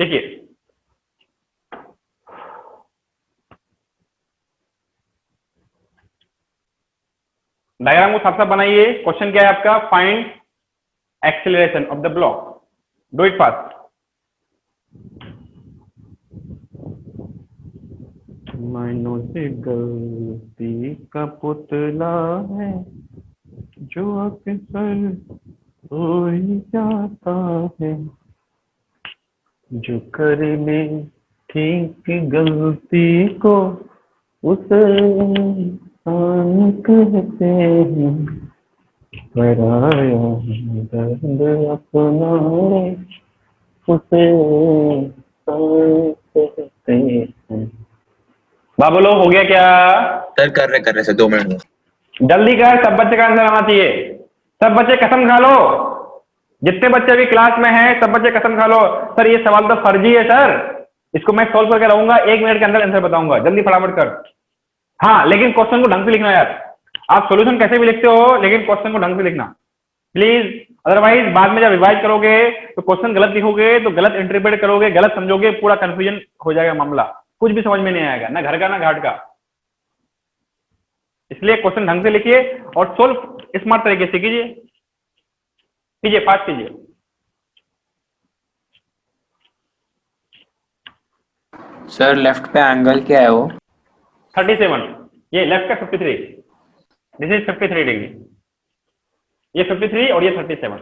देखिए डायग्राम को साफ साफ बनाइए। क्वेश्चन क्या है आपका? Find acceleration of the block. Do it fast. मानो से गलती का पुतला है जो अक्सर हो ही जाता है, जो कर ले ठीक गलती को उसे इंसान कहते हैं, पराया दर्द अपना रे उसे इंसान कहते हैं। बाबलो हो गया क्या? सर कर रहे सर 2 मिनट में। जल्दी कर, सब बच्चे का आंसर आना चाहिए। सब बच्चे कसम खा लो, जितने बच्चे अभी क्लास में हैं सब बच्चे कसम खा लो। सर ये सवाल तो फर्जी है सर, इसको मैं सॉल्व करके रहूंगा, 1 मिनट के अंदर आंसर बताऊंगा। जल्दी फटाफट कर। हाँ लेकिन क्वेश्चन को ढंग से लिखना यार। आप सॉल्यूशन कैसे भी लिखते हो लेकिन क्वेश्चन को ढंग से लिखना प्लीज, अदरवाइज बाद में जब रिवाइज करोगे तो क्वेश्चन गलत लिखोगे तो गलत इंटरप्रेट करोगे, गलत समझोगे, पूरा कंफ्यूजन हो जाएगा मामला, कुछ भी समझ में नहीं आएगा, ना घर का ना घाट का। इसलिए क्वेश्चन ढंग से लिखिए और सोल्व स्मार्ट तरीके से कीजिए, कीजिए फास्ट कीजिए। सर लेफ्ट पे एंगल क्या है वो? 37। ये लेफ्ट का 53, दिस इज 53 डिग्री। ये 53 और ये 37।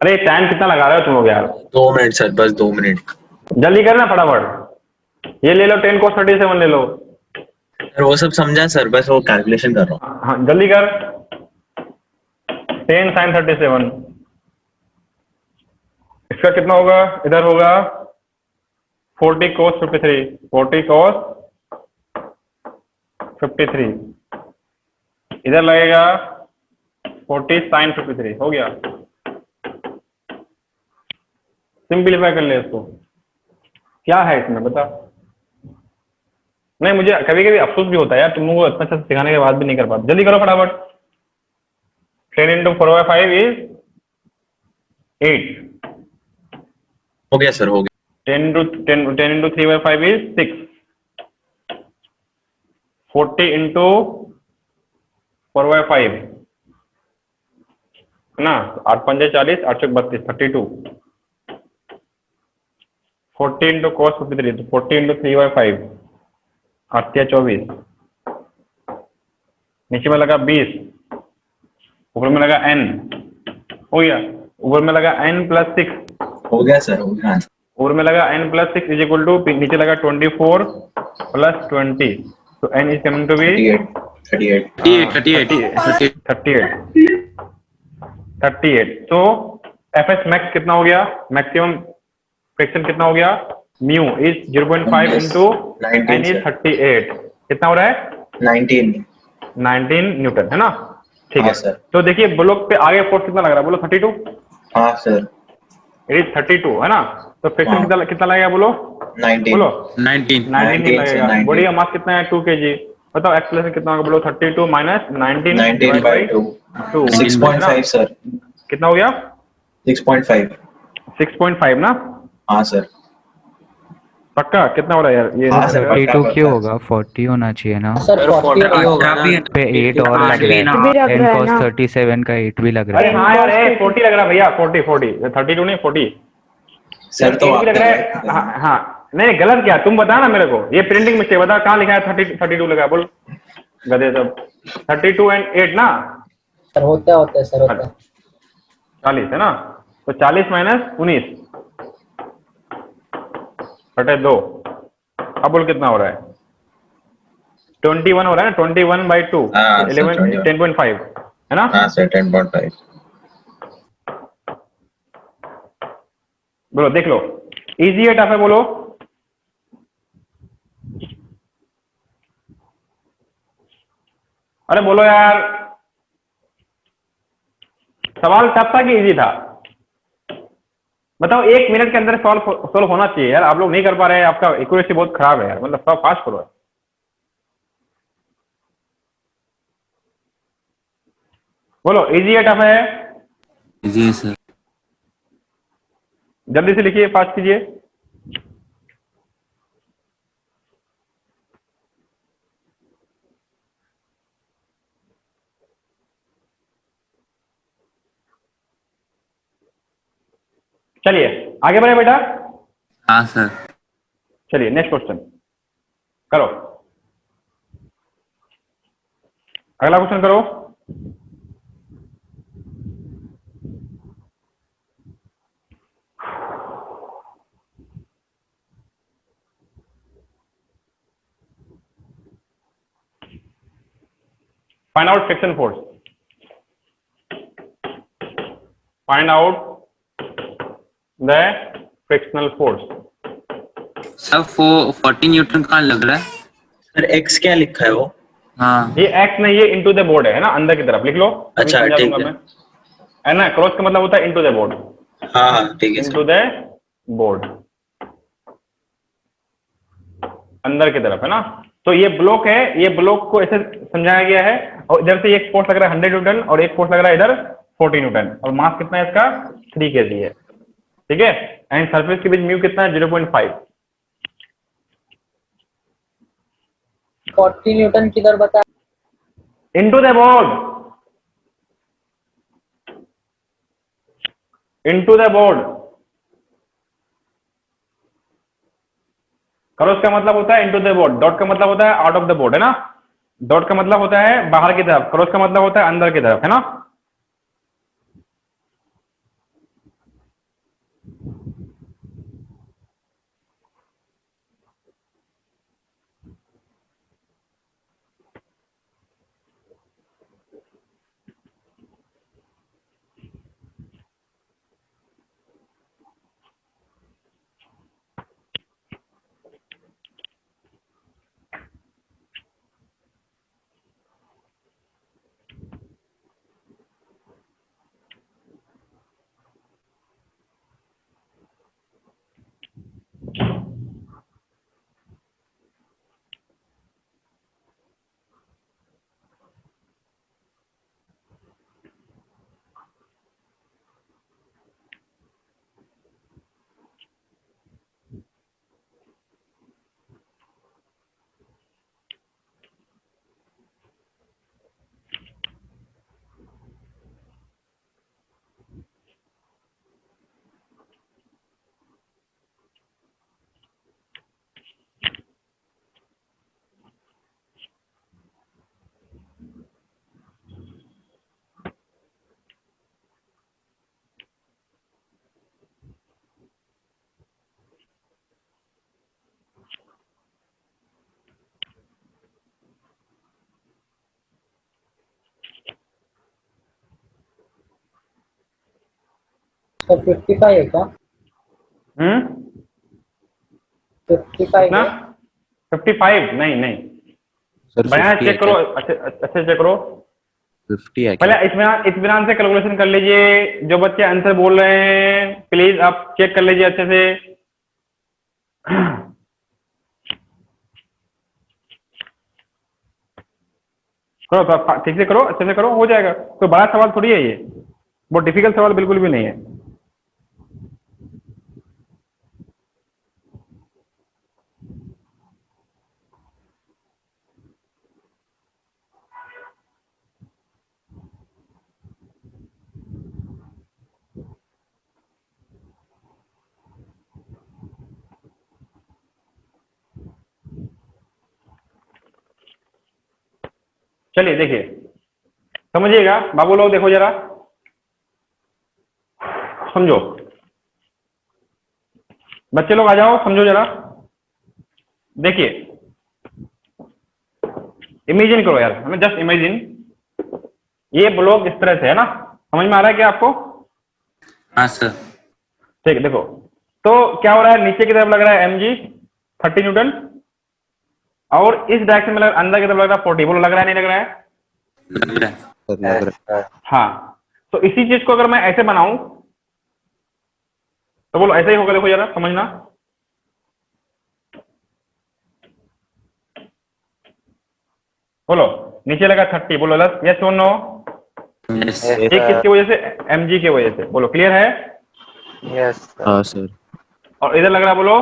अरे टाइम कितना लगा रहे हो तुम लोग यार? 2 मिनट सर, बस 2 मिनट। जल्दी करना फटाफट। ये ले लो 10 cos 37 ले लो। सर वो सब समझा सर, बस वो कैलकुलेशन कर रहा हूँ। हाँ जल्दी कर। 10 sin 37 इसका कितना होगा? इधर होगा 40 cos 53, 40 cos 53, इधर लगेगा 40 sin 53। हो गया, सिंपलीफाई कर ले इसको। क्या है इसमें बता? नहीं मुझे कभी कभी अफसोस भी होता है यार, तुम लोगों को इतना अच्छा सिखाने के बाद भी नहीं कर पाते। जल्दी करो फटाफट। 10 into 4/5 is 8। हो गया सर, हो गया। 10 into 3/5 is 6। 40 into 4/5 है ना, 8 पंजे 40, 8 चौक 32, 32। 40 into cos 53, तो 40 into 3/5, 8 या 24, नीचे में लगा 20, ऊपर में लगा n। हो गया, ऊपर में लगा n plus 6। हो गया सर, हो गया। ऊपर में लगा n plus 6 is equal to, नीचे लगा 24 plus 20, तो n is coming to be 38। तो fs max कितना हो गया? मैक्सिमम फ्रिक्शन कितना हो गया? Mu is 0.5 into n is 38। कितना हो रहा है? 19 न्यूटन है ना। ठीक है सर। तो देखिए ब्लॉक पे आगे फोर्स कितना लग रहा है? बोलो 32। हाँ सर, इट इज 32 है ना। तो फ्रिक्शन कितना कितना लगेगा? बोलो 19। बोलो 19 नहीं लगेगा। 19। बॉडी का मास कितना है? 2 kg। बताओ एक्सेलरेशन कितना होगा? बोलो 32 माइनस 19 by 2 2 6.5 सर। कितना हो गया? 6.5। 6.5 ना। हाँ सर। पक्का कितना हो रहा है यार ये? हाँ सर, 32 क्यों होगा? 40 होना चाहिए ना। सर 40 होगा ना। पे 8 और लग रहा है। 10 cos 37 का 8 भी लग रहा अरे है। हाँ यार 40 लग रहा है भैया, 40 32 नहीं 40 सर। तो भी लग रहा है। हाँ नहीं गलत क्या? तुम बता ना मेरे को, ये प्रिंटिंग मिस्टेक बता, कहाँ लिखा है 32 लगा? बोल गधे सब। 32 and 8 ना। सर होता है सर होता है। 40 है ना, तो 40 माइनस 19 बटे 2। अब बोल कितना हो रहा है? 21 हो रहा है ना, 21/2 हाँ सर 11 21। 10.5 है ना। हाँ सर 10.5। बोलो देख लो, इजी है टफ है बोलो। अरे बोलो यार, सवाल टफ था कि इजी था? बताओ, 1 मिनट के अंदर सॉल्व होना चाहिए यार, आप लोग नहीं कर पा रहे हैं, आपका एक्यूरेसी बहुत खराब है यार, मतलब सब फास्ट करो। बोलो इजी है टफ है? जी सर। जल्दी से लिखिए, फास्ट कीजिए। चलिए आगे बढ़े बेटा। हाँ सर। चलिए नेक्स्ट क्वेश्चन करो, अगला क्वेश्चन करो। Find out friction force, find out the frictional force. Sir 40 Newton कहाँ लग रहा है? सर एक्स क्या लिखा है वो? हाँ। ये एक्स नहीं, ये इनटू द बोर्ड है ना, अंदर की तरफ लिख लो, अभी अच्छा समझा ठीक दूंगा है। मैं, है ना। क्रॉस का मतलब होता है इनटू द बोर्ड, हाँ हाँ ठीक है सर। इनटू द बोर्ड, अंदर की तरफ है ना। तो ये ब्लॉक है, ये ब्लॉक को ऐसे समझाया गया है, और इधर से एक फोर्स लग रहा है 100 न्यूटन और एक फोर्स लग रहा है इधर 40 न्यूटन, और मास कितना है इसका? 3 kg है, ठीक है। एंड सरफेस के बीच म्यू कितना है? 0.5। 40 न्यूटन किधर बता? Into the board, into the board. Cross का मतलब होता है इनटू द बोर्ड, डॉट का मतलब होता है आउट ऑफ द बोर्ड, है ना। डॉट का मतलब होता है बाहर की तरफ, क्रॉस का मतलब होता है अंदर की तरफ, है ना। तो 55 है क्या? 55 कितना? है। 55? नहीं नहीं, सर बढ़िया 50 है चेक करो, क्या? अच्छे अच्छे चेक करो। 50 है पहले क्या? इत्मीनान इत्मीनान से कैलकुलेशन कर लीजिए, जो बच्चे आंसर बोल रहे हैं प्लीज आप चेक कर लीजिए अच्छे से। करो तो ठीक से करो, अच्छे से करो, हो जाएगा। कोई बड़ा सवाल थोड़ी है ये, बहुत डिफिकल्ट सवाल बिल्कुल भी नहीं है। चलिए देखिए, समझिएगा बाबू लोग, देखो जरा समझो, बच्चे लोग आ जाओ समझो जरा। देखिए इमेजिन करो यार, हमें जस्ट इमेजिन, ये ब्लॉक इस तरह से है ना, समझ में आ रहा है क्या आपको? हाँ सर। ठीक है, देखो तो क्या हो रहा है, नीचे की तरफ लग रहा है mg 30 न्यूटन, और इस डायरेक्शन में अंदर की तरफ लग रहा है 40। बोलो लग रहा है नहीं लग रहा है? लग रहा है। हाँ, तो इसी चीज को अगर मैं ऐसे बनाऊं तो बोलो ऐसे ही होगा, देखो जरा समझना। बोलो नीचे लगा 30, बोलो यस और नो? यस। एक किसकी वजह से? mg की वजह से। बोलो क्लियर है? हाँ सर। और इधर लग रहा है बोलो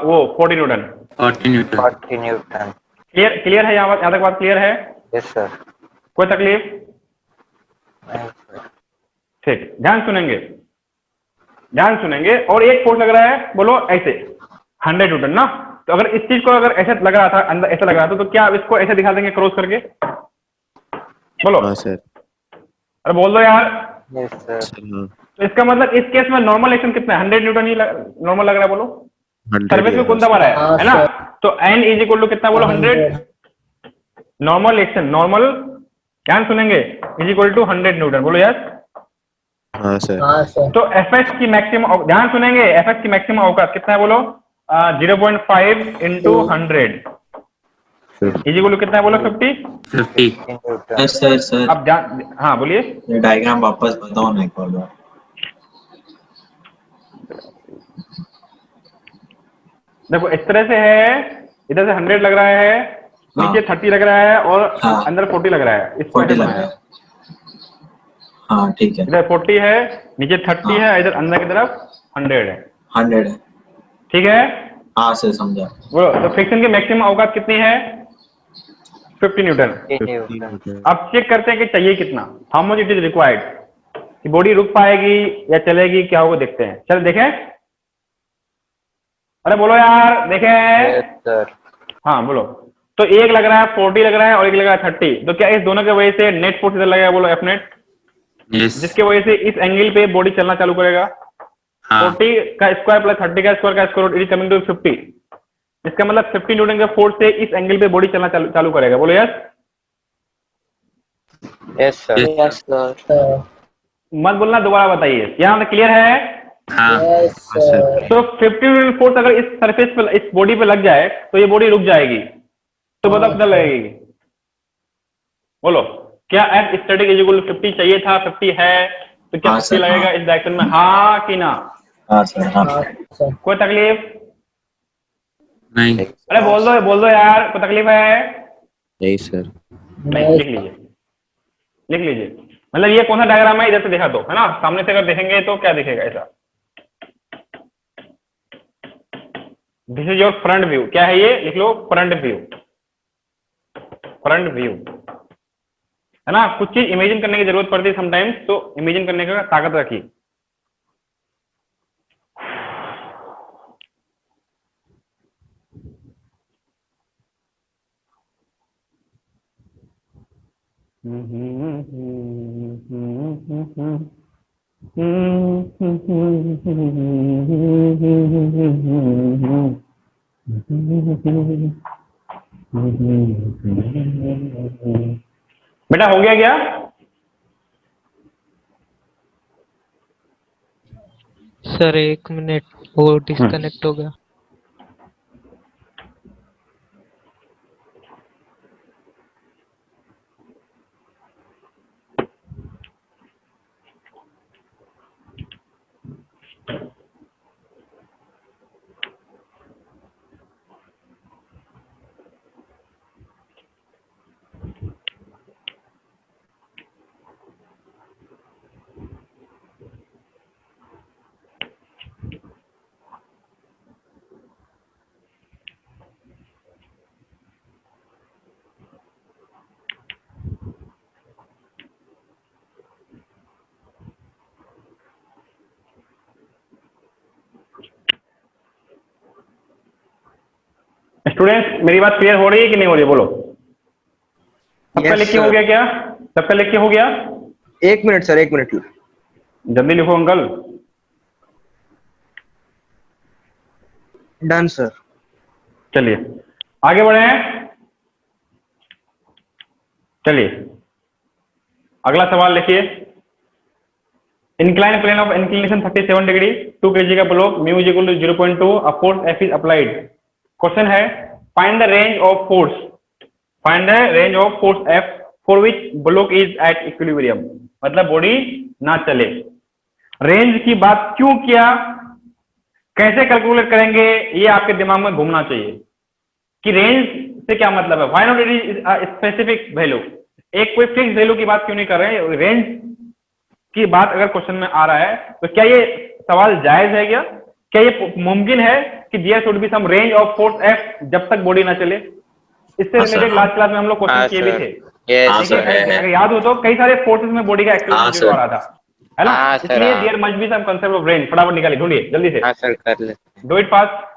वो 40 न्यूटन। 40 न्यूटन। क्लियर? क्लियर है? यहाँ तक बात क्लियर है? Yes sir. कोई तकलीफ? ठीक, ध्यान सुनेंगे, ध्यान सुनेंगे। और एक फोर्स लग रहा है बोलो ऐसे 100 न्यूटन ना, तो अगर इस चीज को अगर ऐसे लग रहा था, अंदर ऐसा लग रहा था, तो क्या आप इसको ऐसे दिखा देंगे क्रॉस करके? बोलो। हाँ सर। अरे बोल दो यार। सर हाँ। तो इसका मतलब इस केस में नॉर्मल एक्शन कितना है? 100 न्यूटन ही नॉर्मल लग रहा है। बोलो 100 सर्विस में कौन दबा रहा हाँ, है ना? सर। तो n इज इक्वल टू कितना? बोलो 100। नॉर्मल एक्शन, नॉर्मल, ध्यान सुनेंगे, इज इक्वल टू 100 न्यूटन। बोलो यस। हाँ सर। हाँ सर। तो एफएक्स की मैक्सिमम, ध्यान सुनेंगे, एफएक्स की मैक्सिमम अवकाश कितना है? बोलो 0.5 इंटू 100 इज इक्वल टू कितना है? बोलो 50। 50। सर सर अब ध्यान, हाँ बोलिए। ये डायग्राम वापस बताओ ना एक बार। देखो इस तरह से है, इधर से 100 लग रहा है, हाँ। नीचे 30 लग रहा है, और हाँ। अंदर 40 लग रहा है। इसको 40 ऐसे लग बनाया रहा है। हाँ ठीक है। इधर 40 है, नीचे 30 हाँ। है, इधर अंदर की तरफ 100 है। 100 है। ठीक है? हाँ सर समझा। बोलो तो फ्रिक्शन की मैक्सिमम अवकाश कितनी है? 50 न्यूटन। 50 न्यूटन। अब चेक करते हैं कि चाहिए कितना, how much it is required, कि बॉडी रुक पाएगी या चलेगी, क्या होगा देखते हैं। चल देखें, अरे बोलो यार, देखें। हाँ बोलो। तो एक लग रहा है 40 लग रहा है, और एक लग रहा है 30, तो क्या इस दोनों की वजह से नेट फोर्स इधर लगेगा? बोलो एफ नेट, यस। जिसकी वजह से इस एंगल पे बॉडी चलना चालू करेगा। हाँ। 40 का स्क्वायर प्लस 30 का स्क्वायर का square root is coming to 50। इसका मतलब 50 न्यूटन के फोर्स से इस एंगल पे बॉडी चलना चालू करेगा। बोलो yes. Yes sir. Yes, yes sir. मत बोलना, दोबारा बताइए। यहाँ तक क्लियर है? हाँ। Yes sir. तो 50 न्यूटन फोर्स अगर इस सरफेस पे, इस बॉडी पे लग जाए, तो ये बॉडी रुक जाएगी। तो बताओ कितना लगेगी? बोलो, क्या F static is equal to 50 चाहिए था? 50 है, तो क्या हाँ 50 सर, लगेगा हाँ। इस डायरेक्शन में? हाँ कि ना? हाँ सर हाँ। हाँ सर। कोई तकलीफ? नहीं। अरे बोल दो यार, कोई तकलीफ है? नहीं सर। नहीं, लिख लीजिए, लिख लीजिए। मतलब ये कौन सा डायग्राम है? इधर से देखा तो है ना, सामने से अगर देखेंगे तो क्या दिखेगा? ऐसा, this is your front view. क्या है ये? लिख लो, फ्रंट व्यू। फ्रंट व्यू है ना। कुछ चीज इमेजिन करने की जरूरत पड़ती है समटाइम्स, तो इमेजिन करने का ताकत रखिए। बेटा हो गया क्या? सर 1 मिनट, वो डिस्कनेक्ट हो गया। स्टूडेंट्स, मेरी बात क्लियर हो रही है कि नहीं हो रही है? बोलो, सबका लिख के हो गया क्या? सबका लिख के हो गया? 1 मिनट सर, 1 मिनट। जल्दी लिखो अंकल। Done sir. चलिए आगे बढ़े हैं। चलिए अगला सवाल लिखिए। Incline plane of inclination 37 degree, 2 kg का block, mu is equal to 0.2, a force F is applied. Question है find the range of force, find the range of force F for which block is at equilibrium. मतलब body ना चले। Range की बात क्यों किया, कैसे कैलकुलेट करेंगे, ये आपके दिमाग में घूमना चाहिए कि रेंज से क्या मतलब है। Why not it is specific value, एक कोई फिक्स वैल्यू की बात क्यों नहीं कर रहे हैं। रेंज की बात अगर क्वेश्चन में आ रहा है तो क्या ये सवाल जायज है क्या ये मुमकिन है कि there should be some range of force F जब तक बॉडी ना चले। इससे रिलेटेड लास्ट क्लास में हम लोग क्वेश्चन किए भी थे। यस सर, है। अगर याद हो तो कई सारे फोर्सेस में बॉडी का एक्सेलरेशन आ रहा था, है ना। हाँ, सर, इसलिए हाँ। There must be some concept of range. फटाफट निकालिए, ढूंढिए जल्दी से। हाँ सर, कर ले। Do it fast.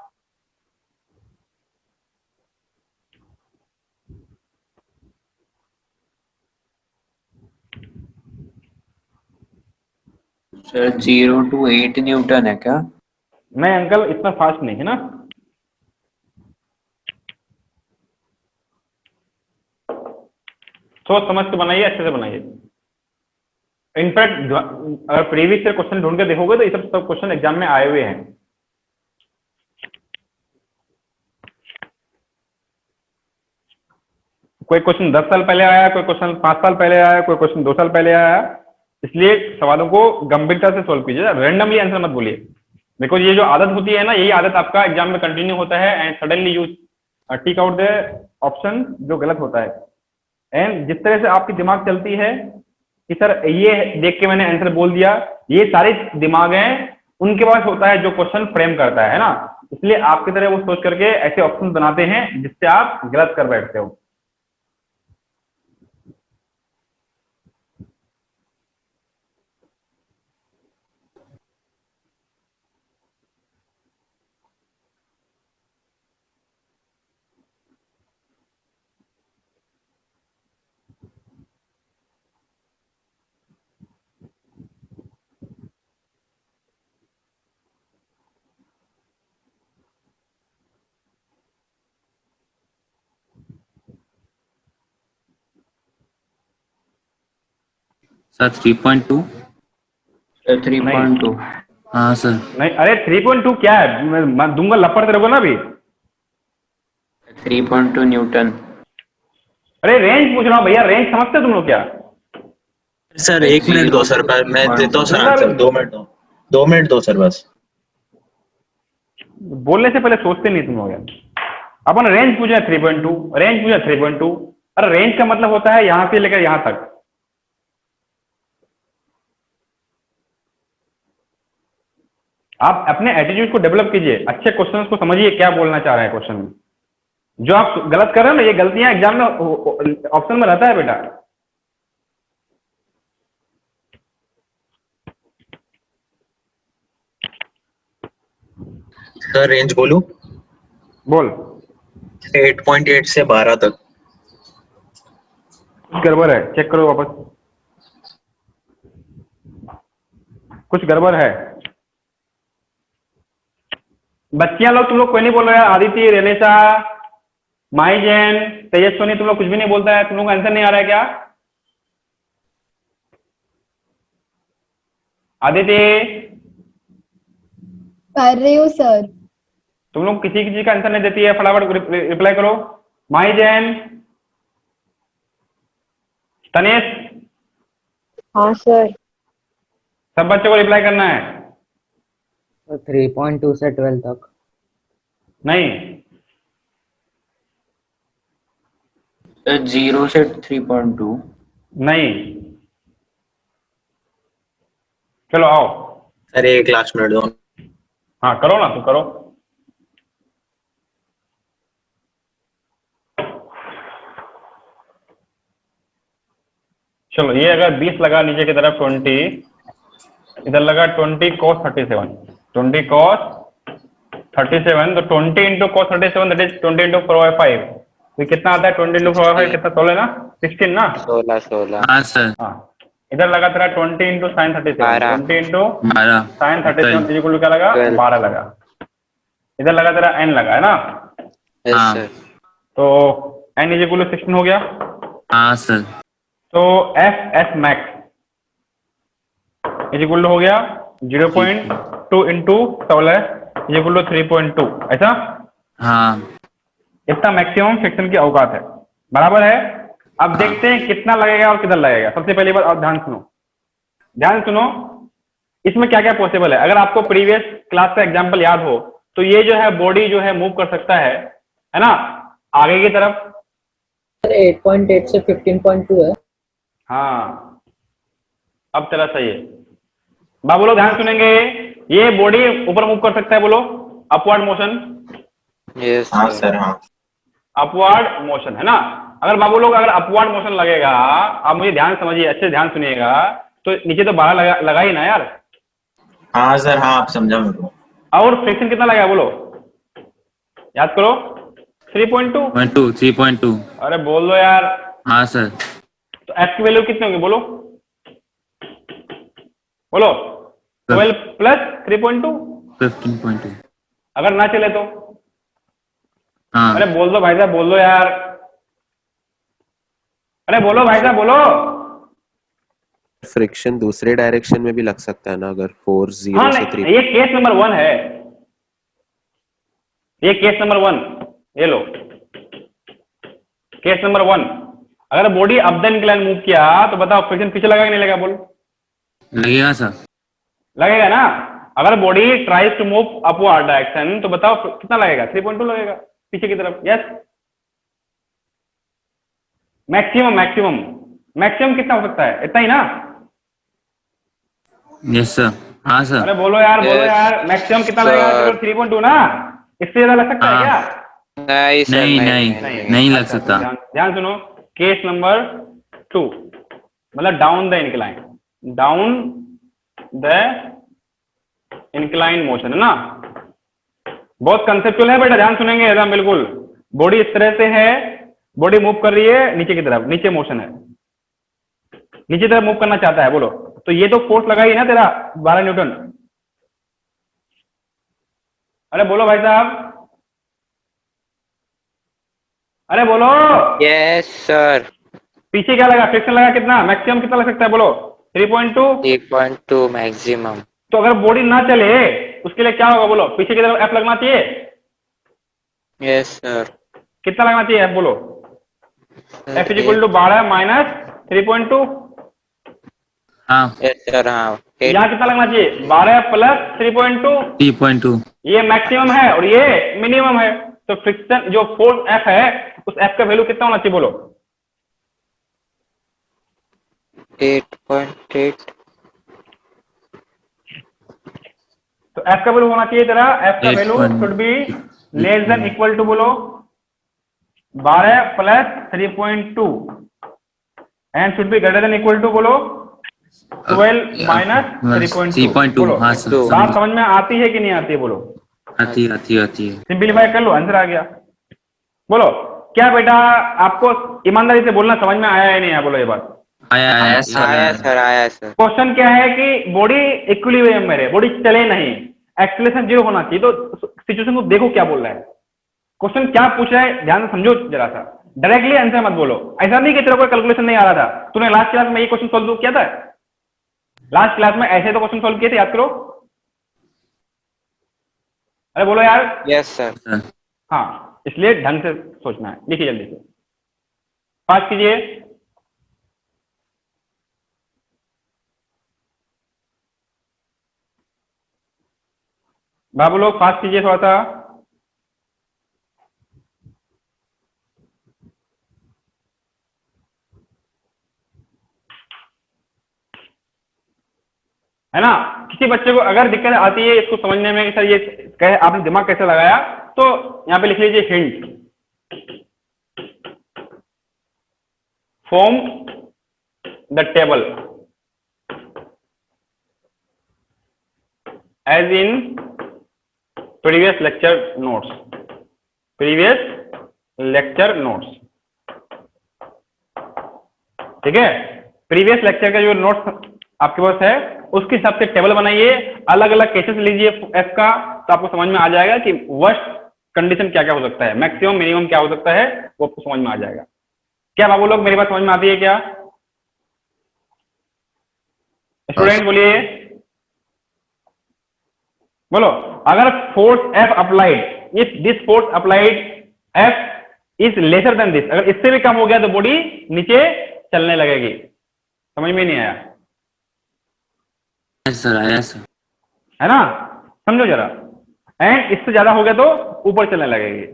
Sir 0 to 8 newton है क्या? नहीं अंकल इतना फास्ट नहीं है ना। सोच समझ के बनाइए, अच्छे से बनाइए। इनफैक्ट अगर प्रीवियस ईयर क्वेश्चन ढूंढ के देखोगे तो ये सब क्वेश्चन एग्जाम में आए हुए हैं। कोई क्वेश्चन 10 साल पहले आया, कोई क्वेश्चन 5 साल पहले आया, कोई क्वेश्चन 2 साल पहले आया। इसलिए सवालों को गंभीरता से सॉल्व कीजिए, रैंडमली आंसर मत बोलिए। बिकॉज ये जो आदत होती है ना, यही आदत आपका एग्जाम में कंटिन्यू होता है and suddenly you tick out the option जो गलत होता है। एंड जिस तरह से आपकी दिमाग चलती है कि सर ये देख के मैंने आंसर बोल दिया, ये सारे दिमाग हैं उनके पास होता है जो क्वेश्चन फ्रेम करता है ना। इसलिए आपकी तरह वो सोच करके ऐसे ऑप्शन बनाते हैं जिससे आप गलत कर बैठते हो। सर 3.2। 3.2। हाँ सर। नहीं अरे 3.2 क्या है, मैं दूंगा लपड़ तेरे को ना अभी। 3.2 न्यूटन। अरे रेंज पूछ रहा हूँ भैया, रेंज समझते हो तुम लोग क्या? सर 1 मिनट दो सर, मैं देता हूँ सर आंसर। 2 मिनट दो, 2 मिनट दो सर बस। बोलने से पहले सोचते नहीं तुम लोग यार। अपन रेंज पूछा 3.2, रेंज पूछा 3.2। अरे रेंज का मतलब होता है यहां से लेकर यहां तक। आप अपने एटीट्यूड को डेवलप कीजिए, अच्छे क्वेश्चंस को समझिए क्या बोलना चाह रहे हैं क्वेश्चन में। जो आप गलत कर रहे हो ना, ये गलतियां एग्जाम में ऑप्शन में रहता है बेटा। सर रेंज बोलूं? बोल। 8.8 से 12 तक। कुछ गड़बड़ है, चेक करो वापस। कुछ गड़बड़ है। बच्चियां लोग, तुम लोग कोई नहीं बोल रहे। आदित्य, रेनेशा, माई जैन, तेजस्वनी, तुम लोग कुछ भी नहीं बोलता है। तुम लोग आंसर नहीं आ रहा है क्या? आदित्य कर रही हूँ सर। तुम लोग किसी चीज का आंसर नहीं देती है, फटाफट रिप्लाई करो। माई जैन, तनेश, हाँ सर। सब बच्चों को रिप्लाई करना है। 3.2 से 12 तक। नहीं 0 से 3.2। नहीं, चलो आओ। सर 1 लास्ट मिनट दो। हाँ करो ना, तुम करो। चलो ये अगर 20 लगा नीचे की तरफ, 20 इधर लगा, 20 cos 37, 20 cos 37, तो 20 into cos 37 that is 20 into 4/5। तो कितना आता है 20 इंटू 4/5? कितना 16 ना। 16 ना? 16 हाँ सर। हाँ, इधर लगा तेरा 20 into sine 37, 12 20 into 12 sine 37 equal to क्या लगा? 12 12 लगा। इधर लगा तेरा n लगा है ना? यस हाँ। सर तो n इज इक्वल टू 16 हो गया। हाँ सर। तो S max is equal to हो गया 0.2 इंटू 16 इज इक्वल टू 3.2, ऐसा? हाँ इतना मैक्सिमम फ्रिक्शन की औकात है, बराबर है। अब हाँ। देखते हैं कितना लगेगा और किधर लगेगा। सबसे पहली बात, और ध्यान सुनो, ध्यान सुनो, इसमें क्या क्या पॉसिबल है। अगर आपको प्रीवियस क्लास का एग्जांपल याद हो तो ये जो है बॉडी जो है मूव कर सकता है ना, आगे की तरफ। 8.8 से 15.2 है। हाँ, अब तेरा सही है बाबू लोग, ध्यान सुनेंगे। ये बॉडी ऊपर मूव कर सकता है, बोलो अपवर्ड मोशन। यस हाँ सर सर हाँ। अपवर्ड मोशन है ना। अगर बाबू लोग अगर अपवर्ड मोशन लगेगा, आप मुझे ध्यान समझिए, अच्छे ध्यान सुनिएगा, तो नीचे तो 12 लगा ही ना यार। हाँ सर हाँ, आप समझा मेरे को। और फ्रिक्शन कितना लगेगा बोलो, याद करो। 3.2। 3.2। अरे बोल दो यार। हाँ सर। तो एफ की वैल्यू कितनी होगी बोलो, बोलो 12 प्लस 3.2। 15.2। अगर ना चले तो? हाँ। अरे बोल दो भाई साहब, बोल दो यार। अरे बोलो भाई साहब, बोलो। फ्रिक्शन दूसरे डायरेक्शन में भी लग सकता है ना, अगर 4 हाँ 0 से 3। नहीं, ये केस नंबर 1 है, ये केस नंबर 1, ये लो केस नंबर 1। अगर body up the incline move किया तो बताओ फ्रिक्शन पीछे लगा कि नहीं लगा, बोल। लगेगा सर। लगेगा ना। अगर body tries to move upward direction तो बताओ कितना लगेगा? 3.2 लगेगा पीछे की तरफ। यस, मैक्सिमम मैक्सिमम मैक्सिमम कितना हो सकता है? इतना ही ना? Yes sir. हाँ सर। अरे बोलो यार, बोलो Yes, यार, मैक्सिमम कितना लगेगा? sir. केवल 3.2 ना? इससे ज्यादा लग सकता है हाँ। क्या? नहीं सर नहीं नहीं नहीं नहीं लग अच्छा, सकता। ध्यान सुनो। केस नंबर 2 मतलब down the incline, down the incline motion है ना। बहुत कंसेप्चुअल है बेटा, ध्यान सुनेंगे एकदम बिल्कुल। बॉडी इस तरह से है, बॉडी मूव कर रही है नीचे की तरफ, नीचे मोशन है, नीचे तरफ मूव करना चाहता है, बोलो। तो ये तो फोर्स लगाई ना तेरा 12 न्यूटन। अरे बोलो भाई साहब, अरे बोलो। यस सर पीछे क्या लगा? फ्रिक्शन लगा कितना? मैक्सिमम कितना लग सकता है बोलो? 3.2। 3.2 मैक्सिमम। तो अगर बॉडी ना चले उसके लिए क्या होगा बोलो? पीछे की तरफ एफ लगना चाहिए। यस सर कितना लगना चाहिए एफ बोलो? F is equal to 12 minus 3.2। हाँ। यस सर हाँ यहाँ कितना लगना चाहिए? 12 प्लस 3.2। 3.2। ये मैक्सिमम है और ये मिनिमम है। तो फ्रिक्शन जो फोर्स एफ है, उस एफ का वैल्यू कितना होना चाहिए बोलो? 8.8। तो एफ का वैल्यू होना चाहिए तेरा, एफ का value 8.8 should be less than equal to बोलो 12 plus 3.2 and should be greater than equal to बोलो 12 माइनस 3.2। 3.2। बोलो, हाँ सर। बात समझ में आती है कि नहीं आती है बोलो? आती आती आती है। सिंपलीफाई कर लो, आंसर आ गया। बोलो क्या बेटा, आपको ईमानदारी से बोलना, समझ में आया या नहीं आया? बोलो ये बात। आया आया आया आया। सर आया सर। क्वेश्चन क्या है कि बॉडी इक्विलिब्रियम में रहे, बॉडी चले नहीं, एक्सीलरेशन 0 होना चाहिए। तो सिचुएशन को देखो क्या बोल रहा है, क्वेश्चन क्या पूछ रहा है, ध्यान से समझो जरा सा। डायरेक्टली आंसर मत बोलो। ऐसा नहीं कि तेरा कोई कैलकुलेशन नहीं आ रहा था, तूने लास्ट क्लास में ये क्वेश्चन सॉल्व किया था। लास्ट क्लास में ऐसे तो क्वेश्चन सॉल्व किए थे, याद करो। अरे बोलो यार। Yes sir. हाँ, इसलिए ढंग से सोचना है। लिखिए जल्दी से, पास कीजिए। बाबू लोग फास्ट कीजिए थोड़ा सा। है ना। किसी बच्चे को अगर दिक्कत आती है इसको समझने में कि सर ये कहे आपने दिमाग कैसे लगाया, तो यहां पे लिख लीजिए hint, form the table as in previous lecture notes, previous lecture notes. ठीक है, प्रीवियस लेक्चर का जो नोट्स आपके पास है उसके हिसाब से टेबल बनाइए, अलग अलग केसेस लीजिए एफ का, तो आपको समझ में आ जाएगा कि वर्स्ट कंडीशन क्या क्या हो सकता है, मैक्सिमम मिनिमम क्या हो सकता है, वो आपको समझ में आ जाएगा। क्या बाबू लोग मेरी बात समझ में आती है क्या? स्टूडेंट बोलिए, बोलो। अगर force F applied, if this force applied F is lesser than this, अगर इससे भी कम हो गया तो बॉडी नीचे चलने लगेगी। समझ में नहीं आया? यस सर, आया सर। है ना, समझो जरा। एंड इससे ज्यादा हो गया तो ऊपर चलने लगेगी।